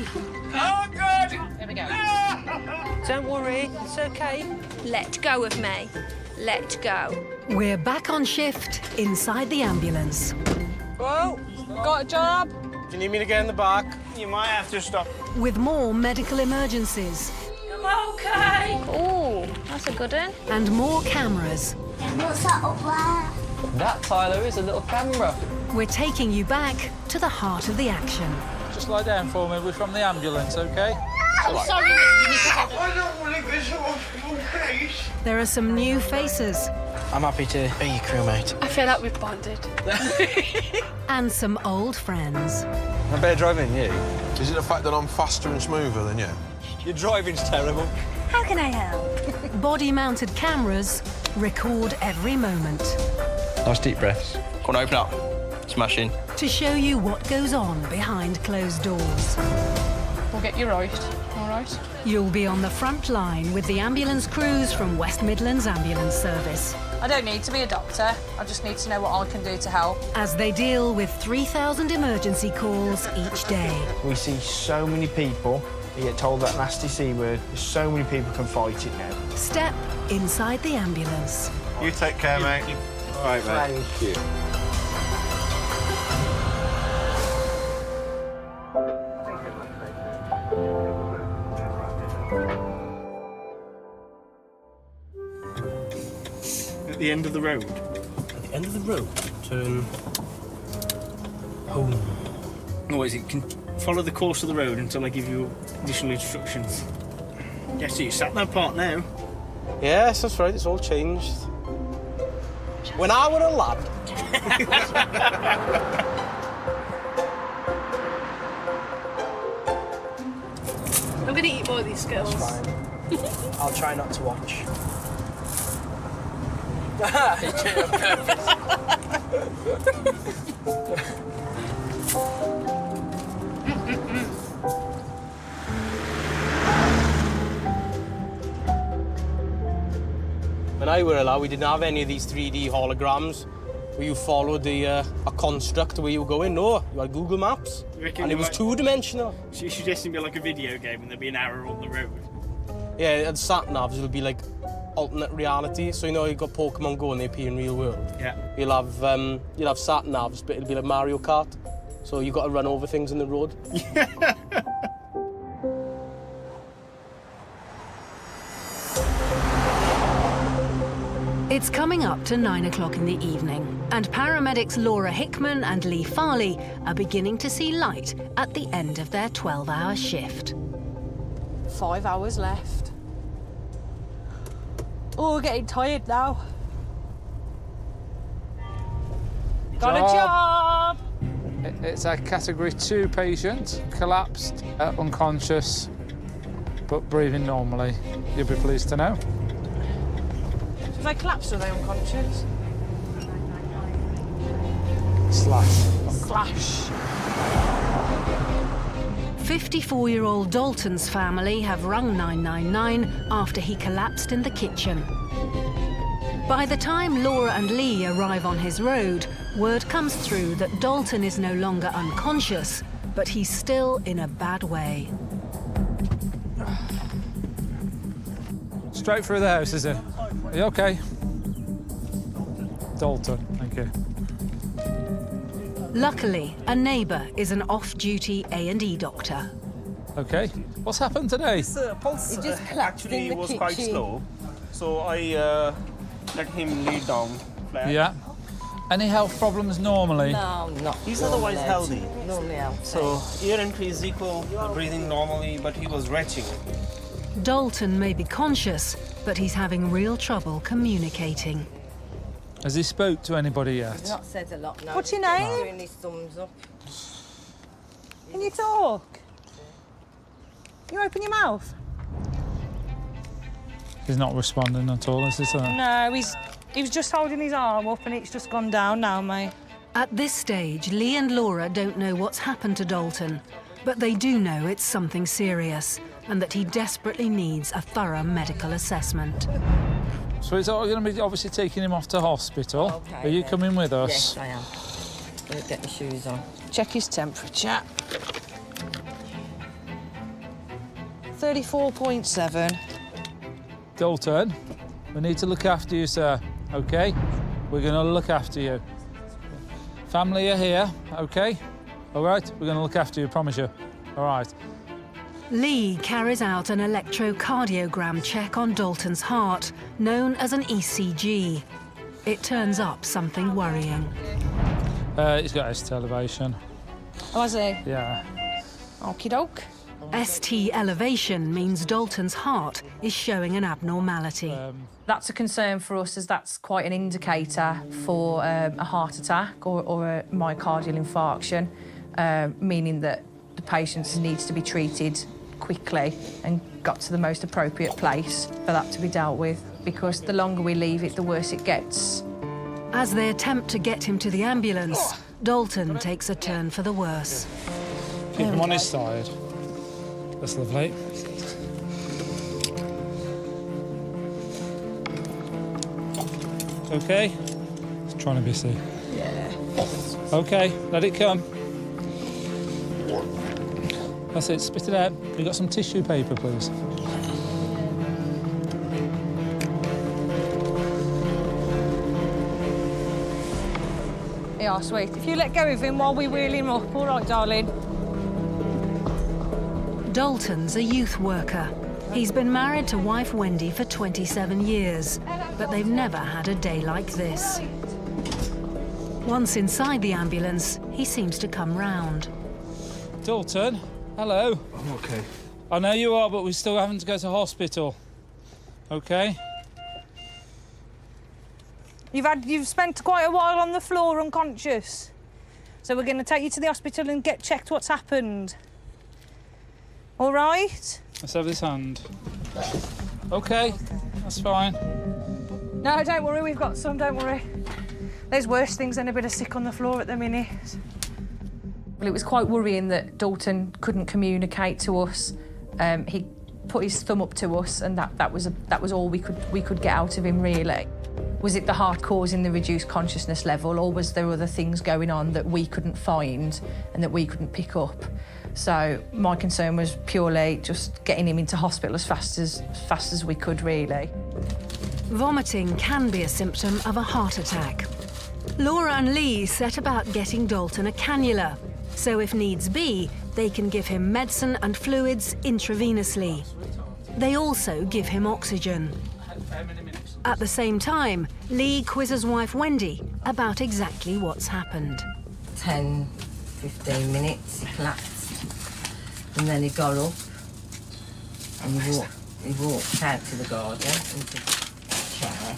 me! Oh, God! Here we go. Don't worry, it's okay. Let go of me. Let go. We're back on shift inside the ambulance. Whoa, got a job? Do you need me to get in the back? You might have to stop. With more medical emergencies I'm okay. Oh, that's a good one. and more cameras, What's that up there? That, Tyler, is a little camera. we're taking you back to the heart of the action. Just lie down for me. We're from the ambulance, OK? I'm sorry, you need to hold it. I don't want to be so face. There are some new faces I'm happy to be your crewmate. I feel like we've bonded. and some old friends. I'm better driving than you. Is it the fact that I'm faster and smoother than you? Your driving's terrible. How can I help? Body-mounted cameras record every moment Nice deep breaths. Come on, open up. Smash in. to show you what goes on behind closed doors. We'll get you right, all right? You'll be on the front line with the ambulance crews from West Midlands Ambulance Service I don't need to be a doctor. I just need to know what I can do to help. as they deal with 3,000 emergency calls each day. We see so many people who get told that nasty C word. So many people can fight it now. Step inside the ambulance. You take care, mate. All right, mate. Thank you. At the end of the road. At the end of the road, turn home. No, is it can follow the course of the road until I give you additional instructions. Yes, so you sat that part now. Yes, that's right, it's all changed. When I were a lad. I'm gonna eat more of these skills. I'll try not to watch. When I were a lad, we didn't have any of these 3D holograms where you followed a construct where you were going. No, you had Google Maps, and it was two-dimensional. So you suggesting be like a video game and there'd be an arrow on the road? Yeah, and sat-navs will be like alternate reality. So, you know, you've got Pokemon Go and they appear in real world. Yeah. You'll have sat-navs, but it'll be like Mario Kart. So you've got to run over things in the road. It's coming up to 9 o'clock in the evening, and paramedics Laura Hickman and Lee Farley are beginning to see light at the end of their 12-hour shift. 5 hours left. Oh, we're getting tired now. Got a job! It's a Category 2 patient, collapsed, unconscious, but breathing normally. You'll be pleased to know. If I collapse, are they unconscious? Slash. 54-year-old Dalton's family have rung 999 after he collapsed in the kitchen. By the time Laura and Lee arrive on his road, word comes through that Dalton is no longer unconscious, but he's still in a bad way. Straight through the house, is it? Are you OK? Dalton, thank you. Luckily, a neighbour is an off-duty A&E doctor. OK. What's happened today? He just collapsed Actually, in the it was kitchen. quite slow, so I let him lay down flat. Yeah. Any health problems normally? No, not. He's otherwise healthy. Normally healthy. So air entry is equal, breathing normally, but he was retching. Dalton may be conscious, but he's having real trouble communicating. Has he spoke to anybody yet? He's not said a lot, no. What's your name? He's doing his thumbs up. Can you talk? Can you open your mouth? He's not responding at all, is he, sir? No, he was just holding his arm up and it's just gone down now, mate. At this stage, Lee and Laura don't know what's happened to Dalton, but they do know it's something serious and that he desperately needs a thorough medical assessment. So it's all going to be obviously taking him off to hospital. Okay, Are you then. coming with us? Yes, I am. Gonna get my shoes on. Check his temperature. 34.7. Dalton, we need to look after you, sir, OK? We're going to look after you. Family are here, OK? All right? We're going to look after you, promise you. All right. Lee carries out an electrocardiogram check on Dalton's heart, known as an ECG. It turns up something worrying. He's got ST elevation. Oh, has he? Yeah. Okie doke. ST elevation means Dalton's heart is showing an abnormality. That's a concern for us, as that's quite an indicator for a heart attack or a myocardial infarction, meaning that the patient needs to be treated quickly and got to the most appropriate place for that to be dealt with, because the longer we leave it, the worse it gets. As they attempt to get him to the ambulance, Dalton takes a turn for the worse. Keep him on his side. That's lovely. OK? He's trying to be safe. Yeah. OK, let it come. That's it, spit it out. You got some tissue paper, please? Yeah, sweet. If you let go of him while we wheel him up, all right, darling. Dalton's a youth worker. He's been married to wife Wendy for 27 years, but they've never had a day like this. Once inside the ambulance, he seems to come round. Dalton, hello. I'm OK. I know you are, but we're still having to go to hospital. OK? You've spent quite a while on the floor unconscious. So we're going to take you to the hospital and get checked what's happened. All right? Let's have this hand. OK, that's fine. No, don't worry, we've got some, don't worry. There's worse things than a bit of sick on the floor at the minute. Well, it was quite worrying that Dalton couldn't communicate to us. He put his thumb up to us, and that was all we could get out of him, really. Was it the heart causing the reduced consciousness level, or was there other things going on that we couldn't find and that we couldn't pick up? So my concern was purely just getting him into hospital as fast as we could, really. Vomiting can be a symptom of a heart attack. Laura and Lee set about getting Dalton a cannula, so if needs be, they can give him medicine and fluids intravenously. They also give him oxygen. At the same time, Lee quizzes wife Wendy about exactly what's happened. 10, 15 minutes, he collapsed. And then he got up and he walked out to the garden into the chair.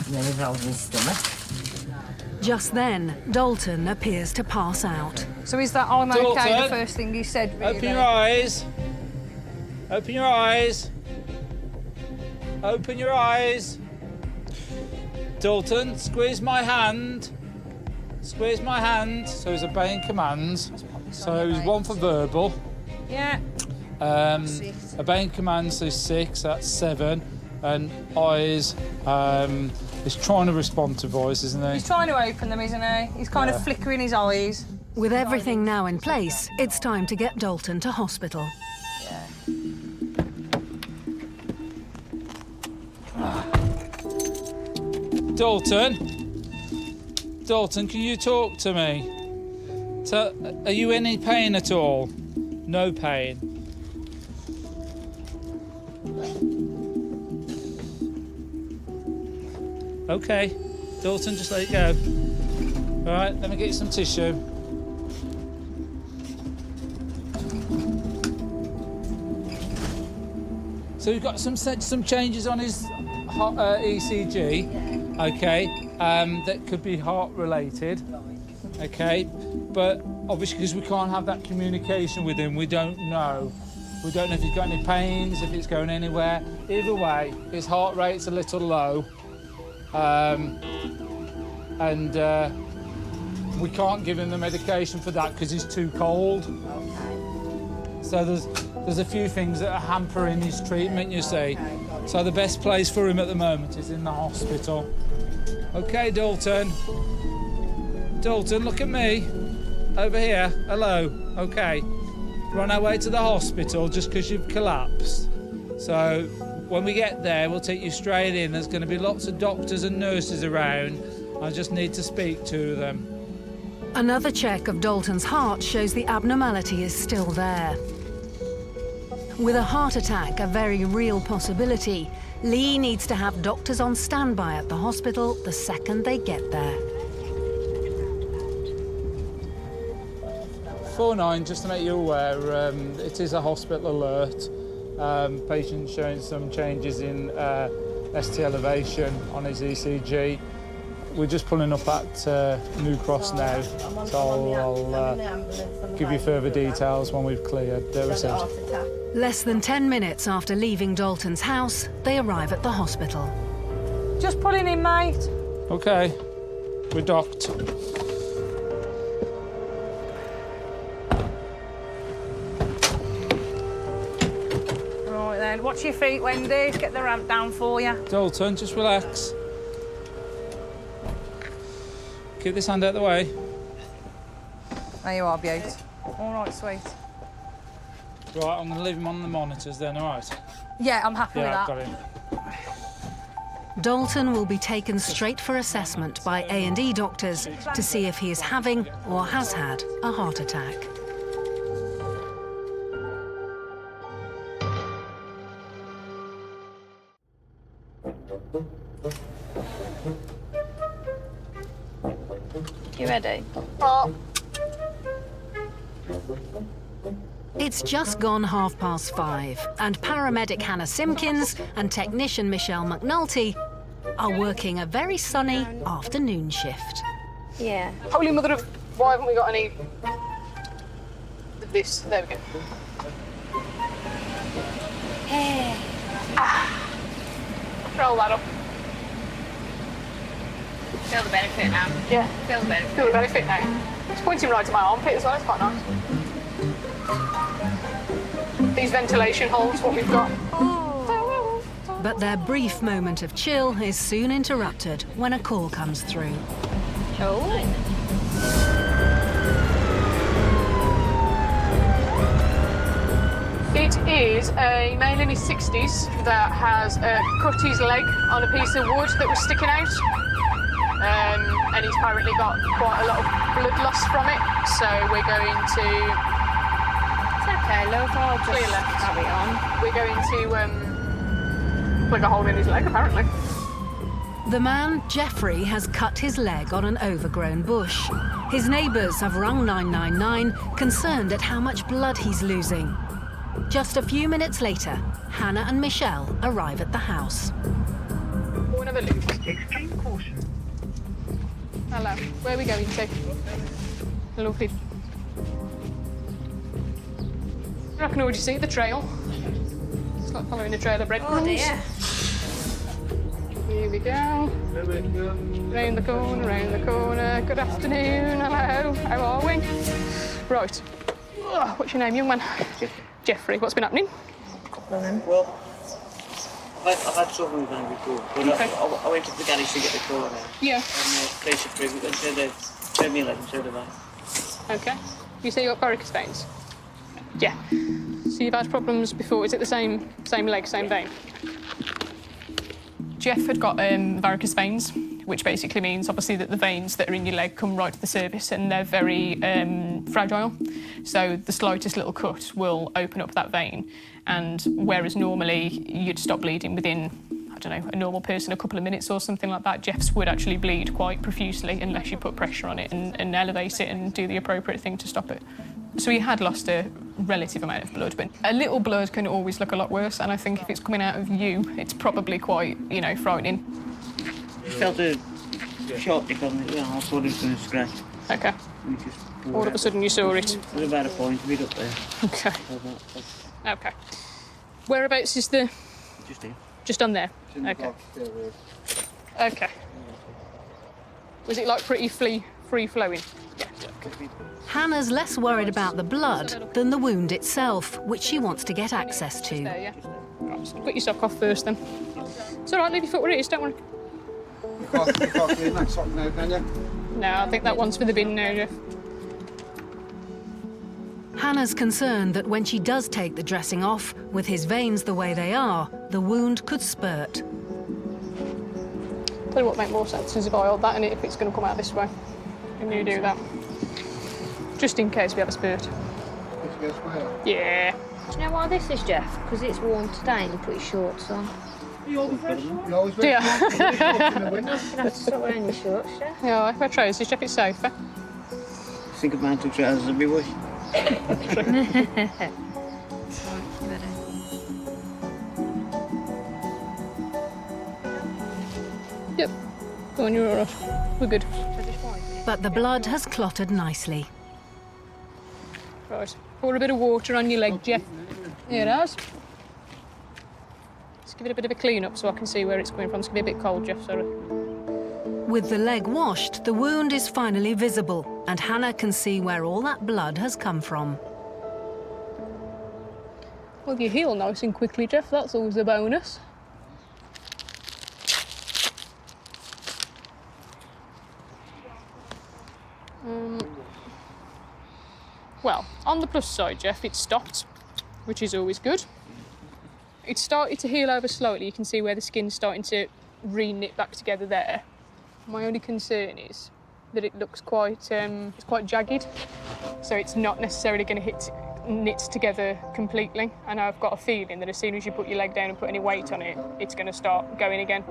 And then he rolled in his stomach. Just then, Dalton appears to pass out. So is that I'm OK, the first thing you said, really? Open your eyes. Open your eyes. Open your eyes. Dalton, squeeze my hand. Squeeze my hand. So he's obeying commands. So he's 1 for verbal. Yeah. Obeying commands is 6, that's 7. And eyes, he's trying to respond to voice, isn't he? He's trying to open them, isn't he? He's kind of flickering his eyes. With everything now in place, it's time to get Dalton to hospital. Dalton, can you talk to me? Are you in any pain at all? No pain. OK, Dalton, just let it go. All right, let me get you some tissue. So we've got some changes on his ECG, OK, that could be heart-related, OK, but obviously because we can't have that communication with him, we don't know. We don't know if he's got any pains, if it's going anywhere. Either way, his heart rate's a little low, and we can't give him the medication for that because he's too cold. So there's a few things that are hampering his treatment, you see. So the best place for him at the moment is in the hospital. OK, Dalton. Dalton, look at me. Over here. Hello. OK. We're on our way to the hospital just because you've collapsed. So when we get there, we'll take you straight in. There's going to be lots of doctors and nurses around. I just need to speak to them. Another check of Dalton's heart shows the abnormality is still there. With a heart attack a very real possibility, Lee needs to have doctors on standby at the hospital the second they get there. 49, just to make you aware, it is a hospital alert. Patient showing some changes in ST elevation on his ECG. We're just pulling up at New Cross now, so I'll give you further details when we've cleared the reception. Less than 10 minutes after leaving Dalton's house, they arrive at the hospital. Just pulling in, mate. OK, we're docked. Right then, watch your feet, Wendy. Get the ramp down for you. Dalton, just relax. Keep this hand out of the way. There you are, Beaut. All right, sweet. Right, I'm going to leave him on the monitors then, all right? Yeah, I'm happy with that. Yeah, I've got him. Dalton will be taken straight for assessment by A&E doctors to see if he is having or has had a heart attack. You ready? It's just gone 5:30, and paramedic Hannah Simpkins and technician Michelle McNulty are working a very sunny afternoon shift. Yeah. Holy mother of... Why haven't we got any... This. There we go. Hey. Roll that up. Feel the benefit now. Yeah. Feel the benefit. Feel the benefit now. It's pointing right to my armpit as well. It's quite nice. These ventilation holes, what we've got. But their brief moment of chill is soon interrupted when a call comes through. Oh. It is a male in his 60s that has cut his leg on a piece of wood that was sticking out. And he's apparently got quite a lot of blood loss from it. So we're going to... It's okay, love. I'll just carry on. We're going to plug a hole in his leg, apparently. The man, Jeffrey, has cut his leg on an overgrown bush. His neighbours have rung 999, concerned at how much blood he's losing. Just a few minutes later, Hannah and Michelle arrive at the house. One of a loop. Extreme caution. Hello. Where are we going to? Lovely. I can already see the trail. It's like following a trail of breadcrumbs. Oh dear. Here we go. Round the corner, round the corner. Good afternoon, hello. How are we? Right. Oh, what's your name, young man? Jeffrey. What's been happening? Well, I've had trouble with them before, but okay. I went to the garage to get the car out. Yeah. And place it through, and so they've turned me a leg and so have I. Okay. You say you got varicose veins? Yeah. So you've had problems before. Is it the same leg, same vein? Jeff had got varicose veins, which basically means obviously that the veins that are in your leg come right to the surface and they're very fragile. So the slightest little cut will open up that vein. And whereas normally you'd stop bleeding within, I don't know, a normal person a couple of minutes or something like that, Jeff's would actually bleed quite profusely unless you put pressure on it and elevate it and do the appropriate thing to stop it. So he had lost a relative amount of blood, but a little blood can always look a lot worse, and I think if it's coming out of you, it's probably quite, frightening. I felt a sharp tick on it, I thought it was going to scratch. OK. All of a sudden you saw it? It was about a point, a bit up there. OK. OK. Whereabouts is the... Just here. Just on there? OK. OK. Was it, like, pretty free-flowing? Yeah. Hannah's less worried about the blood than the wound itself, which she wants to get access to. There, yeah. Right, just put your sock off first, then. It's all right, leave your foot where it is, don't worry. You can't clean that sock now, can you? No, I think that one's for the bin now, Jeff. Hannah's concerned that when she does take the dressing off, with his veins the way they are, the wound could spurt. Tell you what make more sense is if I hold that in it, if it's going to come out this way. And you do that. Just in case we have a spurt. Yeah. Do you know why this is, Jeff? Because it's warm today and you put your shorts on. Do you? Stop wearing your shorts, Jeff. Yeah, I wear trousers, Jeff, it's safer. Think of mountain trousers would be worse. Yep. Go on, you're all right. We're good. But the blood has clotted nicely. Right. Pour a bit of water on your leg, Jeff. Here it is. Let's give it a bit of a clean up so I can see where it's coming from. It's going to be a bit cold, Jeff, sorry. With the leg washed, the wound is finally visible, and Hannah can see where all that blood has come from. Well, you heal nice and quickly, Jeff. That's always a bonus. Well, on the plus side, Jeff, it stopped, which is always good. It started to heal over slowly. You can see where the skin's starting to re-knit back together there. My only concern is that it looks quite, it's quite jagged, so it's not necessarily going to knit together completely. And I've got a feeling that as soon as you put your leg down and put any weight on it, it's going to start going again.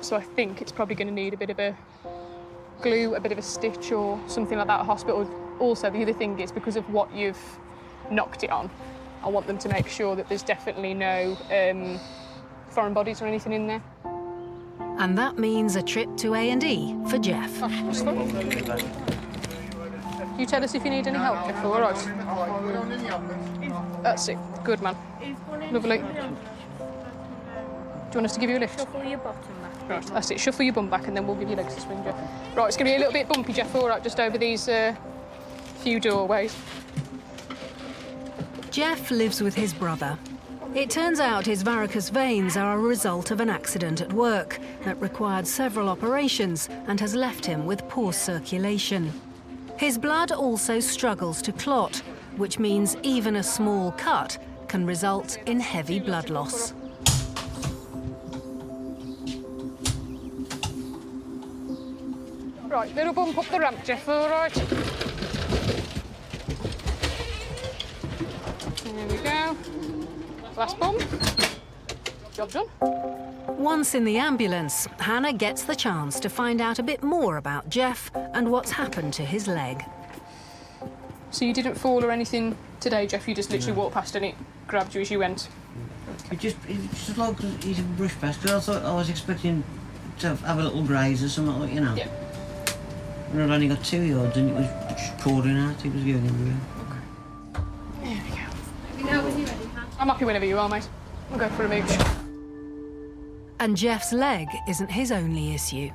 So I think it's probably going to need a bit of a glue, a bit of a stitch or something like that at hospital. Also, the other thing is, because of what you've knocked it on, I want them to make sure that there's definitely no foreign bodies or anything in there. And that means a trip to A&E for Jeff. Oh, you tell us if you need any help, Jeff, all right? That's it. Good, man. Lovely. Do you want us to give you a lift? Shuffle your bottom back. Right, that's it. Shuffle your bum back and then we'll give you legs to swing, Jeff. Right, it's going to be a little bit bumpy, Jeff, all right, just over these few doorways. Jeff lives with his brother. It turns out his varicose veins are a result of an accident at work that required several operations and has left him with poor circulation. His blood also struggles to clot, which means even a small cut can result in heavy blood loss. Right, little bump up the ramp, Jeff, all right? There we go. Last bump. Job done. Once in the ambulance, Hannah gets the chance to find out a bit more about Jeff and what's happened to his leg. So you didn't fall or anything today, Jeff? You just literally walked past and it grabbed you as you went? It just like he's brushed past. I thought I was expecting to have a little graze or something like, you know. Yeah. And I'd only got 2 yards and it was just pouring out. It was going everywhere. There we go. Let me know when you're ready, Han. I'm happy whenever you are, mate. We'll go for a mooch. And Jeff's leg isn't his only issue.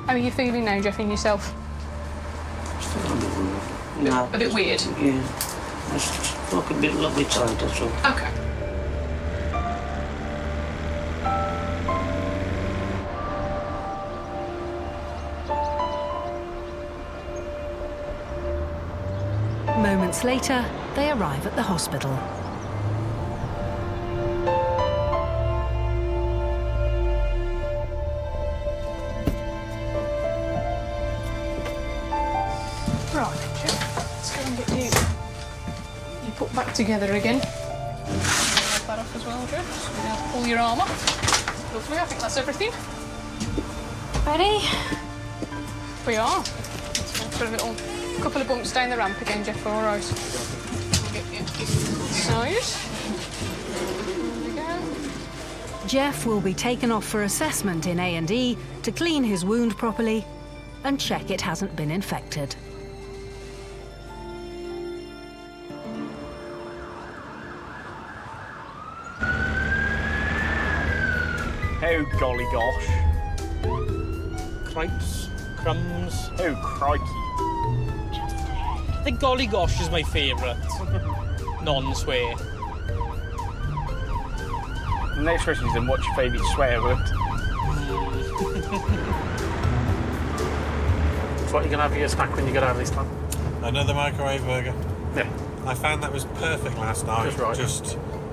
How are you feeling now, Jeff, in yourself? No. A bit weird? Yeah. Just like a little bit tight, that's all. Okay. Moments later, they arrive at the hospital. Right, Jeff. Let's go and get you put back together again. Wipe that off as well, Jeff. So now pull your arm up. Lovely, I think that's everything. Ready? We are. Let's go for a little couple of bumps down the ramp again, Jeff, all right. We'll get you side. There we go. Jeff will be taken off for assessment in A&E to clean his wound properly and check it hasn't been infected. Oh, golly gosh. Cripes, crumbs. Oh, crikey. I think golly gosh is my favourite non-swear. The next question is then, what's your favourite swear word? So what are you going to have for your snack when you get out of this time? Another microwave burger. Yeah. I found that was perfect last night.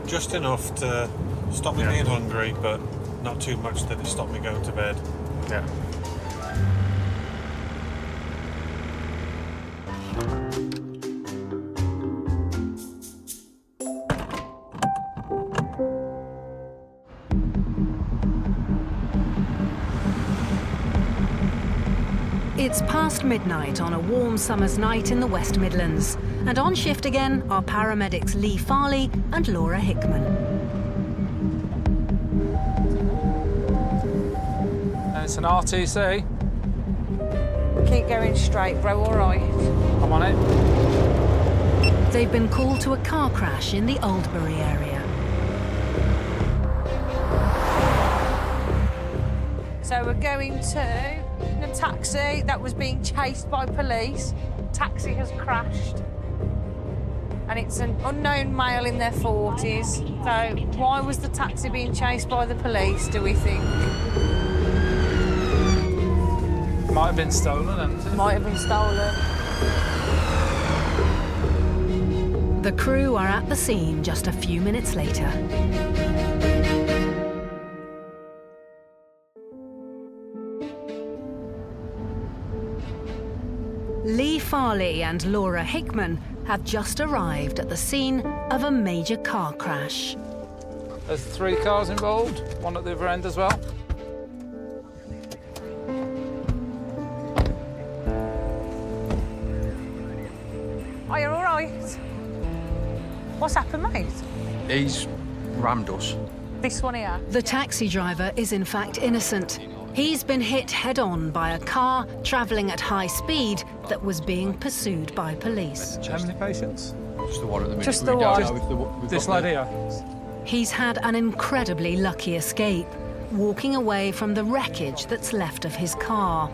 Just enough to stop me being hungry, but not too much that it stopped me going to bed. Yeah. It's past midnight on a warm summer's night in the West Midlands, and on shift again are paramedics Lee Farley and Laura Hickman. And it's an RTC. Keep going straight, bro, all right? I'm on it. They've been called to a car crash in the Oldbury area. So we're going to a taxi that was being chased by police. Taxi has crashed. And it's an unknown male in their 40s. So why was the taxi being chased by the police, do we think? Might have been stolen, hasn't it? Might have been stolen. The crew are at the scene just a few minutes later. Lee Farley and Laura Hickman have just arrived at the scene of a major car crash. There's 3 cars involved, one at the other end as well. Are you all right? What's happened, mate? He's rammed us. This one here? The taxi driver is in fact innocent. He's been hit head-on by a car travelling at high speed that was being pursued by police. How many patients? Just the one at the minute. Just the one. This lad here? He's had an incredibly lucky escape, walking away from the wreckage that's left of his car.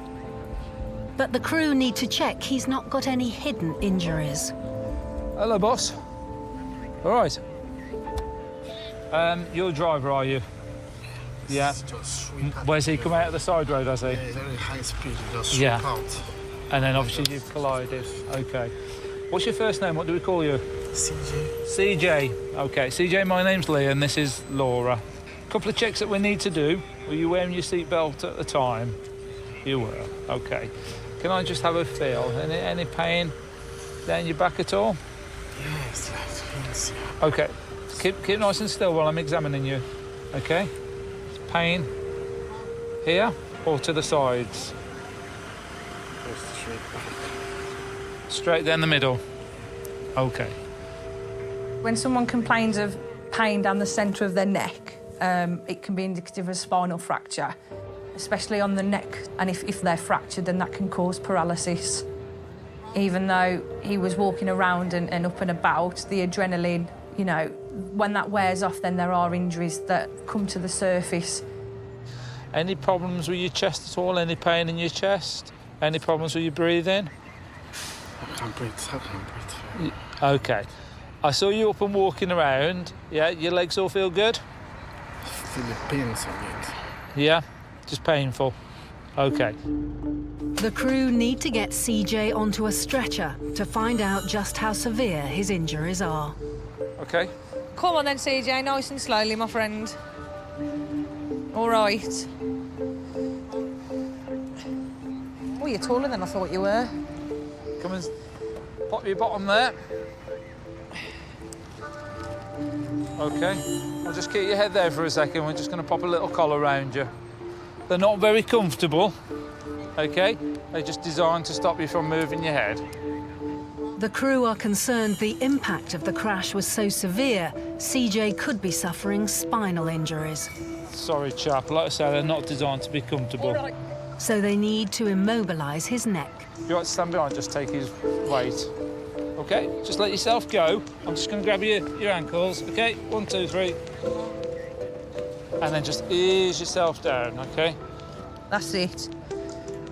But the crew need to check he's not got any hidden injuries. Hello, boss. All right. You're a driver, are you? Yeah. Where's he come out of the side road, has he? Yeah, very high speed, just yeah. out. And then obviously you've collided. Okay. What's your first name? What do we call you? CJ. CJ. Okay. CJ, my name's Lee and this is Laura. A couple of checks that we need to do. Were you wearing your seatbelt at the time? You were. Okay. Can I just have a feel? Any pain down your back at all? Yes, yes. Okay. Keep nice and still while I'm examining you. Okay. Pain here or to the sides? Straight down the middle. Okay. When someone complains of pain down the centre of their neck, it can be indicative of a spinal fracture, especially on the neck. And if they're fractured, then that can cause paralysis. Even though he was walking around and up and about, the adrenaline, you know, when that wears off, then there are injuries that come to the surface. Any problems with your chest at all? Any pain in your chest? Any problems with your breathing? I can't breathe. Okay. I saw you up and walking around. Yeah, your legs all feel good? Feel the pain something. Yeah, just painful. Okay. The crew need to get CJ onto a stretcher to find out just how severe his injuries are. Okay. Come on then, CJ, nice and slowly, my friend. All right. Oh, you're taller than I thought you were. Come and pop your bottom there. Okay. I'll just keep your head there for a second. We're just going to pop a little collar around you. They're not very comfortable, okay? They're just designed to stop you from moving your head. The crew are concerned the impact of the crash was so severe, CJ could be suffering spinal injuries. Sorry, chap. Like I say, they're not designed to be comfortable. Right. So they need to immobilise his neck. You want to stand behind, just take his weight. Okay, just let yourself go. I'm just going to grab your ankles, okay? 1, 2, 3. And then just ease yourself down, okay? That's it.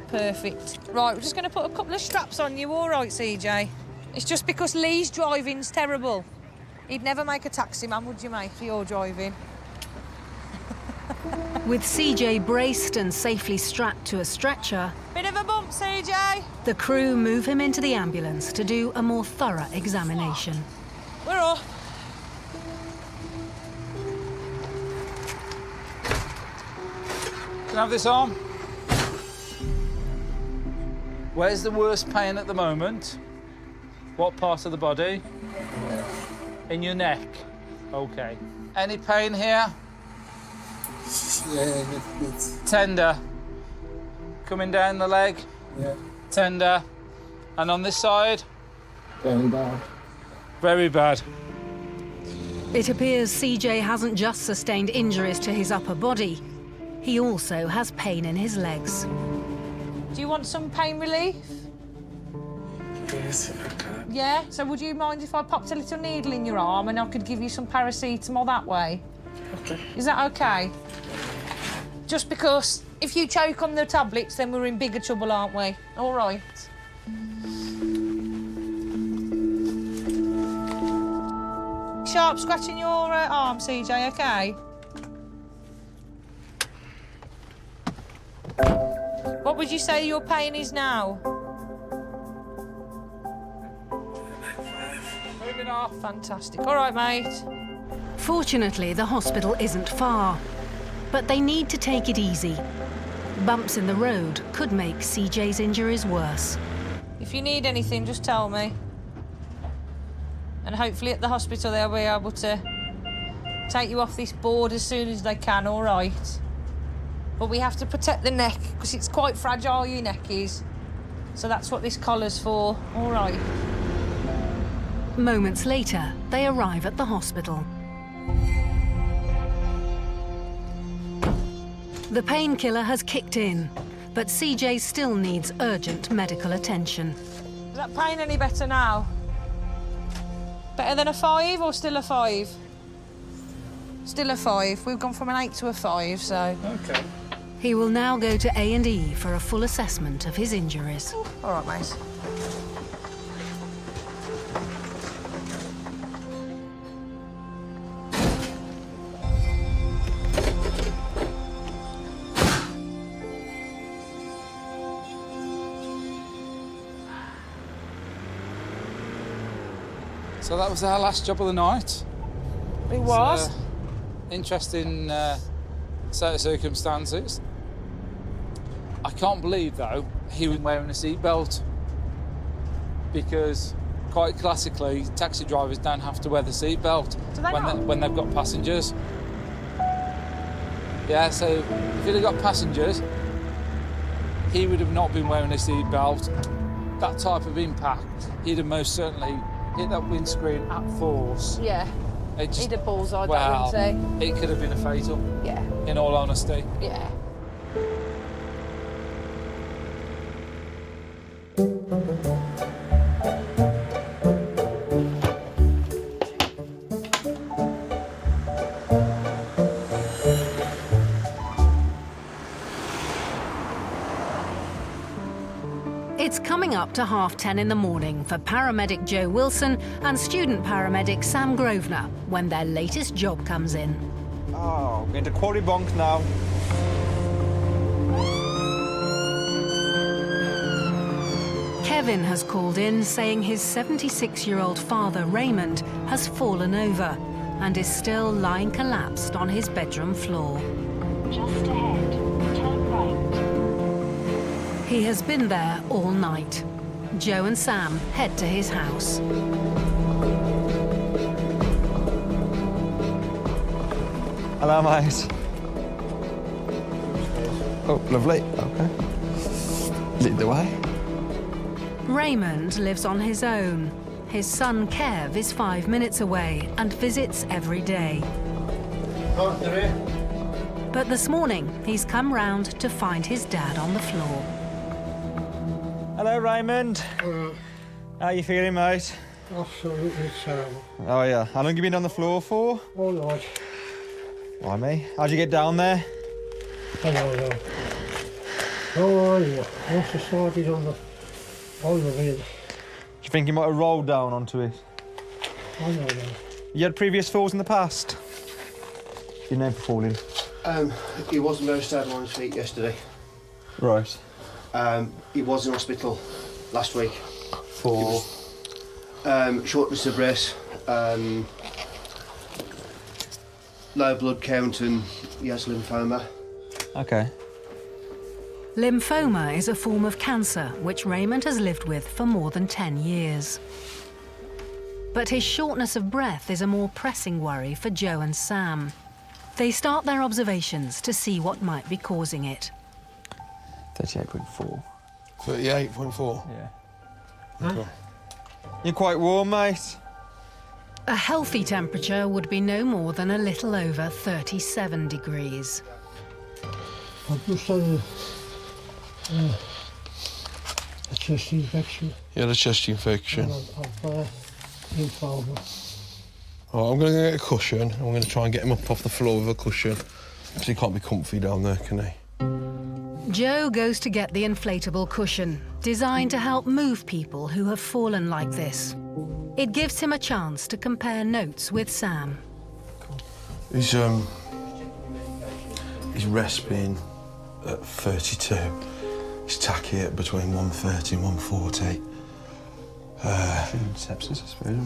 Perfect. Right, we're just going to put a couple of straps on you, all right, CJ? It's just because Lee's driving's terrible. He'd never make a taxi man, would you, mate, for your driving? With CJ braced and safely strapped to a stretcher... Bit of a bump CJ. The crew move him into the ambulance to do a more thorough examination. We're off. Can I have this arm? Where's the worst pain at the moment? What part of the body? In your neck. Okay. Any pain here? Yeah, it's Tender. Coming down the leg? yeah, Tender. And on this side? very bad. Very bad. It appears CJ hasn't just sustained injuries to his upper body, he also has pain in his legs. Do you want some pain relief? Yes, if I can. Yeah? So would you mind if I popped a little needle in your arm and I could give you some paracetamol that way? Okay. Is that okay? Just because if you choke on the tablets, then we're in bigger trouble, aren't we? All right. Sharp scratching your arm, CJ, okay? What would you say your pain is now? Moving off. Fantastic. All right, mate. Fortunately, the hospital isn't far, but they need to take it easy. Bumps in the road could make CJ's injuries worse. If you need anything, just tell me. And hopefully at the hospital they'll be able to take you off this board as soon as they can, all right? But we have to protect the neck, because it's quite fragile, your neck is. So that's what this collar's for, all right? Moments later, they arrive at the hospital. The painkiller has kicked in, but CJ still needs urgent medical attention. Is that pain any better now? Better than a 5 or still a 5? Still a 5. We've gone from an 8 to a 5, so... Okay. He will now go to A&E for a full assessment of his injuries. All right, mate. So that was our last job of the night. It was. Interesting set of circumstances. I can't believe, though, he was wearing a seatbelt, because quite classically, taxi drivers don't have to wear the seatbelt when they've got passengers. Yeah, so if he'd have got passengers, he would have not been wearing a seatbelt. That type of impact, he'd have most certainly hit that windscreen at force. Yeah. He'd have bullseyed that, wouldn't he? It could have been a fatal. Yeah. In all honesty. Yeah. It's coming up to 10:30 in the morning for paramedic Joe Wilson and student paramedic Sam Grosvenor when their latest job comes in. Oh, we're into Quarry Bonk now. Kevin has called in saying his 76-year-old father, Raymond, has fallen over and is still lying collapsed on his bedroom floor. Just ahead, turn right. He has been there all night. Joe and Sam head to his house. Hello, mate. Oh, lovely. Okay. Lead the way. Raymond lives on his own. His son, Kev, is 5 minutes away and visits every day. But this morning, he's come round to find his dad on the floor. Hello, Raymond. How you feeling, mate? Absolutely terrible. Oh, yeah. How long have you been on the floor for? All night. Why, me? How'd you get down there? I don't know. Oh, yeah. Once I started on the lid. Do you think you might have rolled down onto it? I don't know. You had previous falls in the past? Your name for falling? He wasn't very stable on his feet yesterday. Right. He was in hospital last week. For? Shortness of breath, low blood count, and he has lymphoma. Okay. Lymphoma is a form of cancer which Raymond has lived with for more than 10 years. But his shortness of breath is a more pressing worry for Joe and Sam. They start their observations to see what might be causing it. 38.4. 38.4? Yeah. Okay. You're quite warm, mate. A healthy temperature would be no more than a little over 37 degrees. I've just had a chest infection. You had a chest infection. And I've lymphoma. Right, I'm going to get a cushion. I'm going to try and get him up off the floor with a cushion. Because he can't be comfy down there, can he? Joe goes to get the inflatable cushion, designed to help move people who have fallen like this. It gives him a chance to compare notes with Sam. His rest being at 32. His tachy at between 130 and 140. Sepsis, I suppose.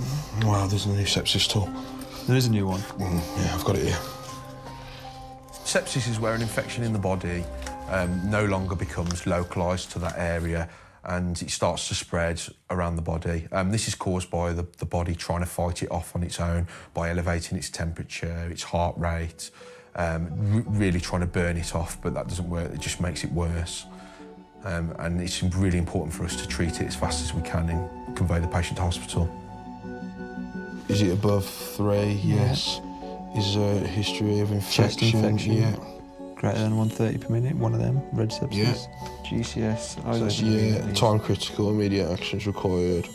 Well, there's a new sepsis tool. There is a new one? Yeah, I've got it here. Sepsis is where an infection in the body no longer becomes localised to that area and it starts to spread around the body. This is caused by the body trying to fight it off on its own by elevating its temperature, its heart rate, really trying to burn it off, but that doesn't work, it just makes it worse. And it's really important for us to treat it as fast as we can and convey the patient to hospital. Is it above 3? Yes. Is there a history of infection? Chest infection? Yeah. Greater than 130 per minute, one of them, red sepsis. Yeah. GCS. So, yeah, time critical, immediate actions required.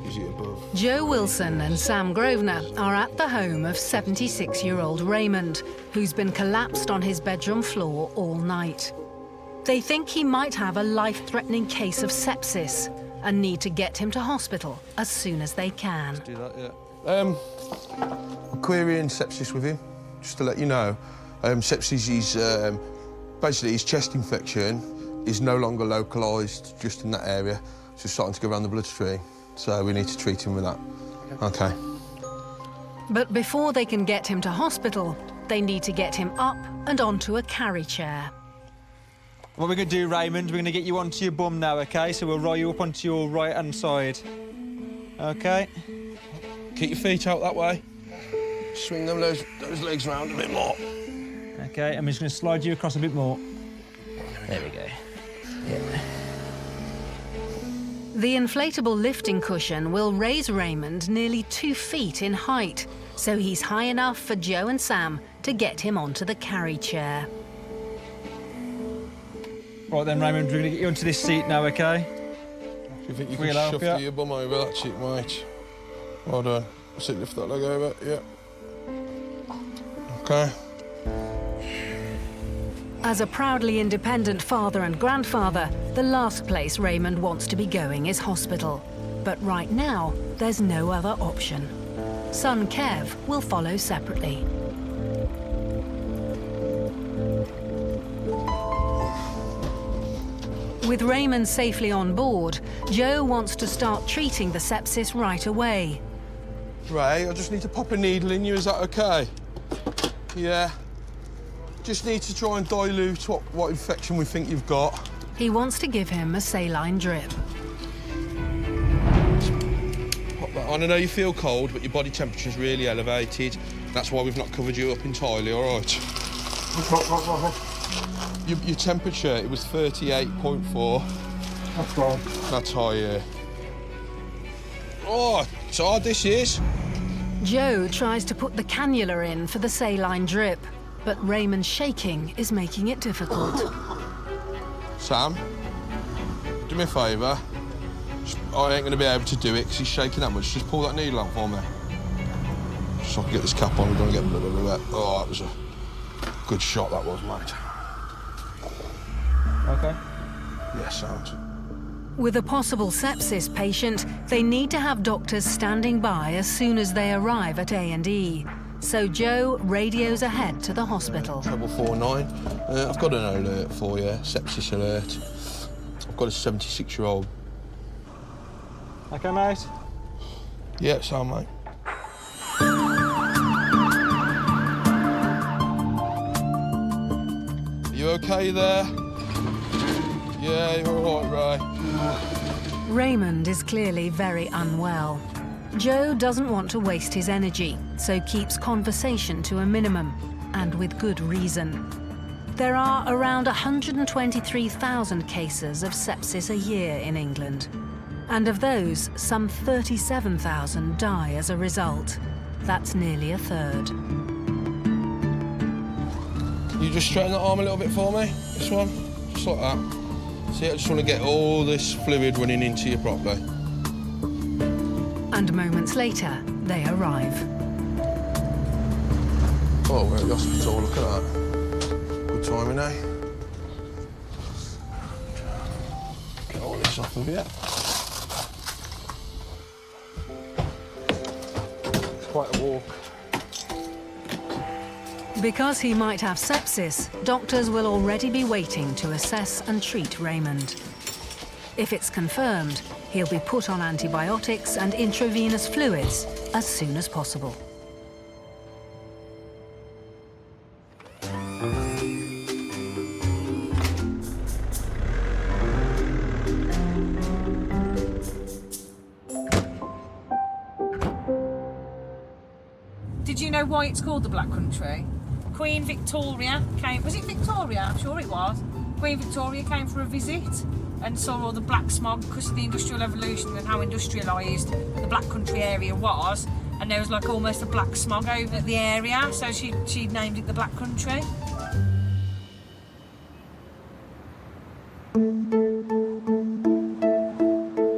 Is it above? Joe Wilson and Sam Grosvenor are at the home of 76-year-old Raymond, who's been collapsed on his bedroom floor all night. They think he might have a life-threatening case of sepsis and need to get him to hospital as soon as they can. Do that, yeah. I'm querying sepsis with him, just to let you know. Sepsis is basically his chest infection is no longer localised just in that area. So it's starting to go around the bloodstream. So we need to treat him with that. Okay. But before they can get him to hospital, they need to get him up and onto a carry chair. What we're going to do, Raymond, we're going to get you onto your bum now, OK? So we'll roll you up onto your right-hand side. OK? Keep your feet out that way. Swing those legs round a bit more. OK, I'm just going to slide you across a bit more. There we go. Yeah. The inflatable lifting cushion will raise Raymond nearly 2 feet in height, so he's high enough for Joe and Sam to get him onto the carry chair. Right then, Raymond, we're going to get you onto this seat now, OK? Do you think you can shuffle your bum over? That's it, mate. Well done. Sit, lift that leg over, yeah. OK. As a proudly independent father and grandfather, the last place Raymond wants to be going is hospital. But right now, there's no other option. Son Kev will follow separately. With Raymond safely on board, Joe wants to start treating the sepsis right away. Ray, I just need to pop a needle in you, is that OK? Yeah. Just need to try and dilute what infection we think you've got. He wants to give him a saline drip. Pop that on. I know you feel cold, but your body temperature's really elevated. That's why we've not covered you up entirely, all right? Your temperature, it was 38.4. That's right. That's high, yeah. Oh, it's hard, this is. Joe tries to put the cannula in for the saline drip, but Raymond's shaking is making it difficult. Sam, do me a favour. I ain't going to be able to do it because he's shaking that much. Just pull that needle out for me. So I can get this cap on. We're going to get blood everywhere. Oh, that was a good shot, that was, mate. OK. Yeah, sound. With a possible sepsis patient, they need to have doctors standing by as soon as they arrive at A&E. So Joe radios ahead to the hospital. Treble 49. I've got an alert for you, sepsis alert. I've got a 76-year-old. OK, mate? Yeah, so, mate. Are you OK there? Yeah, you're all right, Ray. Raymond is clearly very unwell. Joe doesn't want to waste his energy, so keeps conversation to a minimum, and with good reason. There are around 123,000 cases of sepsis a year in England, and of those, some 37,000 die as a result. That's nearly a third. You just straighten that arm a little bit for me, this one, just like that. See, I just want to get all this fluid running into you properly. And moments later, they arrive. Oh, we're at the hospital, look at that. Good timing, eh? Get all this off of you. It's quite a walk. Because he might have sepsis, doctors will already be waiting to assess and treat Raymond. If it's confirmed, he'll be put on antibiotics and intravenous fluids as soon as possible. Did you know why it's called the Black Country? Queen Victoria came... Was it Victoria? I'm sure it was. Queen Victoria came for a visit and saw all the black smog because of the Industrial Revolution and how industrialised the Black Country area was, and there was like almost a black smog over the area, so she named it the Black Country.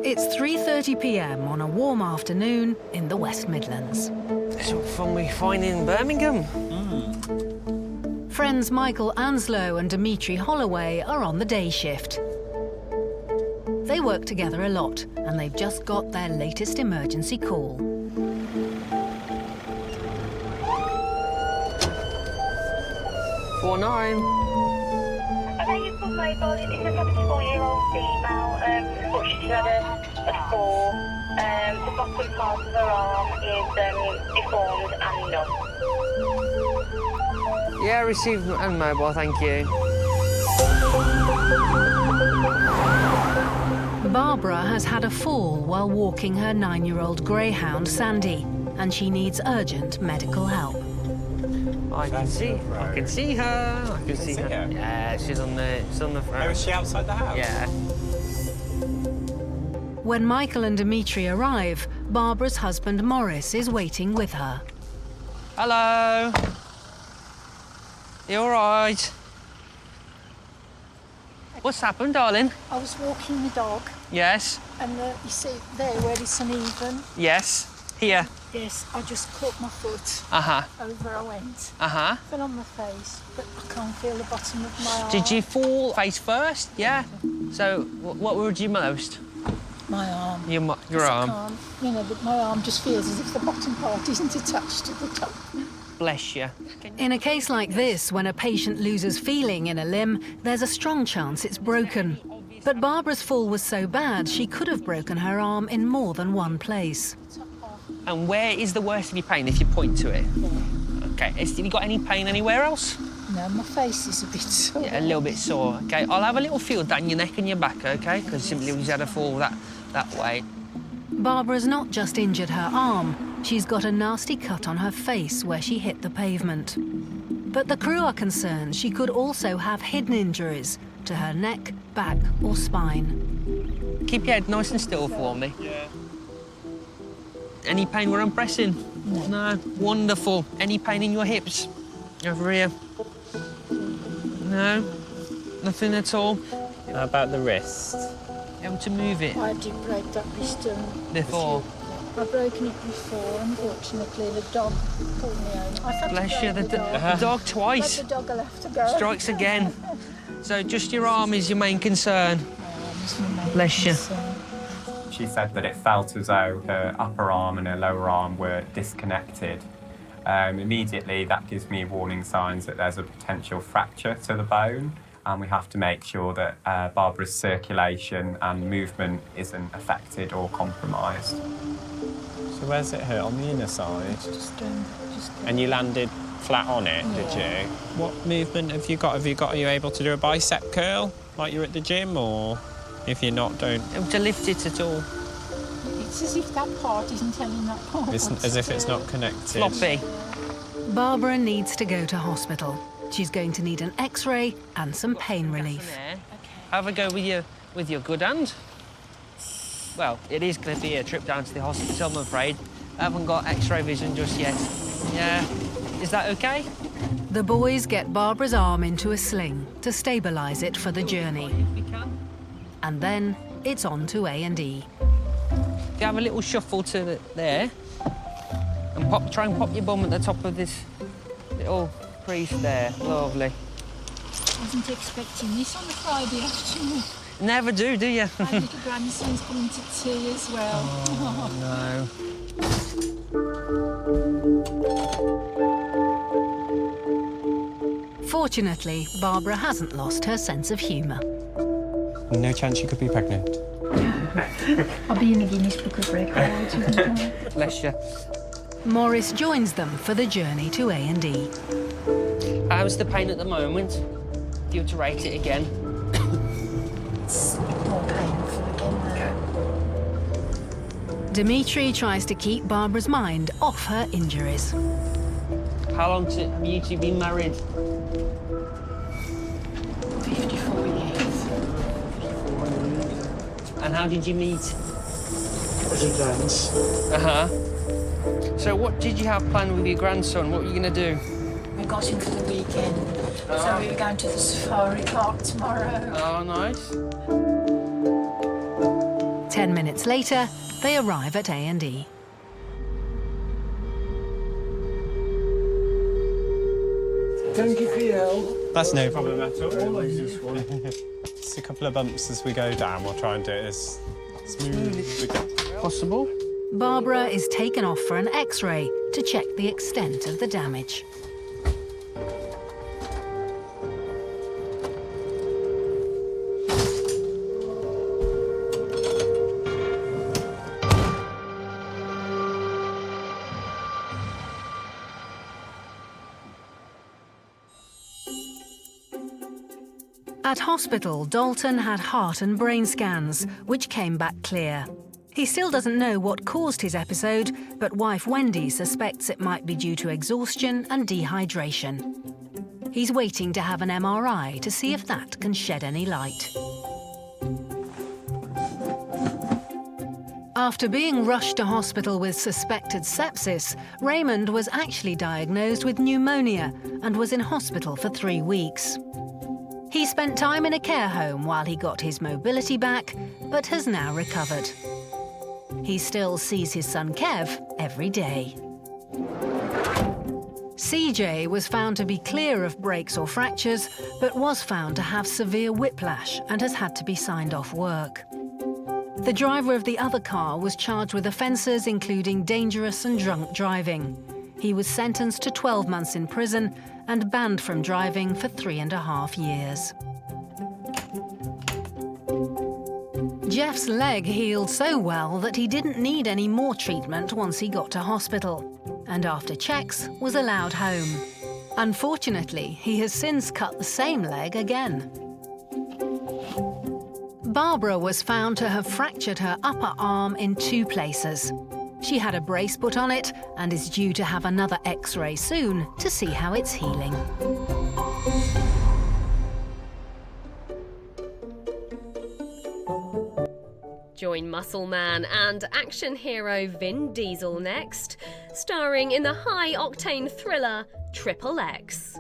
It's 3:30 p.m. on a warm afternoon in the West Midlands. That's what fun we find in Birmingham. Friends Michael Anslow and Dimitri Holloway are on the day shift. They work together a lot, and they've just got their latest emergency call. Okay, you've got mobile. It's a 74-year-old female, but she's had a fall. The bottom part of her arm is deformed and numb. Yeah, received and mobile, thank you. Barbara has had a fall while walking her 9-year-old greyhound, Sandy, and she needs urgent medical help. I can see her. I can see her. Yeah, she's on the front. Oh, is she outside the house? Yeah. When Michael and Dimitri arrive, Barbara's husband Morris is waiting with her. Hello. You all right? What's happened, darling? I was walking the dog. Yes. And you see there where it's uneven? Yes. Here. Yes, I just caught my foot. Over I went. Fell on my face, but I can't feel the bottom of my arm. Did you fall face first? Yeah. So, what worried you most? My arm. Your arm. I can't, you know, but my arm just feels as if the bottom part isn't attached to the top. Bless you. In a case like this, when a patient loses feeling in a limb, there's a strong chance it's broken. But Barbara's fall was so bad, she could have broken her arm in more than one place. And where is the worst of your pain if you point to it? Okay, have you got any pain anywhere else? No, my face is a bit sore. Yeah, a little bit sore. Okay, I'll have a little feel down your neck and your back, okay? Because simply we've had a fall that way. Barbara's not just injured her arm, she's got a nasty cut on her face where she hit the pavement. But the crew are concerned she could also have hidden injuries to her neck, back or spine. Keep your head nice and still for me. Yeah. Any pain where I'm pressing? No. Wonderful. Any pain in your hips? Over here? No? Nothing at all? How about the wrist? Able to move it? I did break that wrist before? I've broken it before, unfortunately. The dog pulled me over. I've had Bless to you, go the with dog. dog twice. But the dog will have to go. Strikes again. So just your arm is your main concern? Bless you. She said that it felt as though her upper arm and her lower arm were disconnected, Immediately that gives me warning signs that there's a potential fracture to the bone, and we have to make sure that Barbara's circulation and movement isn't affected or compromised. So where's it hurt? On the inner side? And you landed flat on it, did you? What movement have you got? Are you able to do a bicep curl like you're at the gym, or if you're not, don't? To lift it at all. It's as if that part isn't telling that part. It's as if it's not connected. Floppy. Barbara needs to go to hospital. She's going to need an X-ray and some pain relief. Have a go with your good hand. Well, it is going to be a trip down to the hospital, I'm afraid. I haven't got X-ray vision just yet. Yeah, is that okay? The boys get Barbara's arm into a sling to stabilise it for the journey. And then it's on to A&E. If you have a little shuffle to there, and try and pop your bum at the top of this little crease there. Lovely. Wasn't expecting this on a Friday afternoon. Never do you? My little grandson's coming to tea as well. Oh, no. Fortunately, Barbara hasn't lost her sense of humour. No chance you could be pregnant. I'll be in the Guinness Book of Records. Bless you. Morris joins them for the journey to A&E. How's the pain at the moment? If you were to rate it again. It's more painful again now. Dimitri tries to keep Barbara's mind off her injuries. How long have you two been married? 54 years. And how did you meet? As a dance. Uh-huh. So what did you have planned with your grandson? What were you going to do? We got him for the weekend. So we were going to the safari park tomorrow. Oh, nice. 10 minutes later, they arrive at A&E. Thank you for your help. That's no problem at all. Just a couple of bumps as we go down. We'll try and do it as smooth as we can. Possible. Barbara is taken off for an X-ray to check the extent of the damage. At hospital, Dalton had heart and brain scans, which came back clear. He still doesn't know what caused his episode, but wife Wendy suspects it might be due to exhaustion and dehydration. He's waiting to have an MRI to see if that can shed any light. After being rushed to hospital with suspected sepsis, Raymond was actually diagnosed with pneumonia and was in hospital for 3 weeks. He spent time in a care home while he got his mobility back, but has now recovered. He still sees his son Kev every day. CJ was found to be clear of breaks or fractures, but was found to have severe whiplash and has had to be signed off work. The driver of the other car was charged with offences including dangerous and drunk driving. He was sentenced to 12 months in prison and banned from driving for 3.5 years. Jeff's leg healed so well that he didn't need any more treatment once he got to hospital, and after checks was allowed home. Unfortunately, he has since cut the same leg again. Barbara was found to have fractured her upper arm in 2 places. She had a brace put on it and is due to have another X-ray soon to see how it's healing. Join Muscle Man and action hero Vin Diesel next, starring in the high-octane thriller Triple X.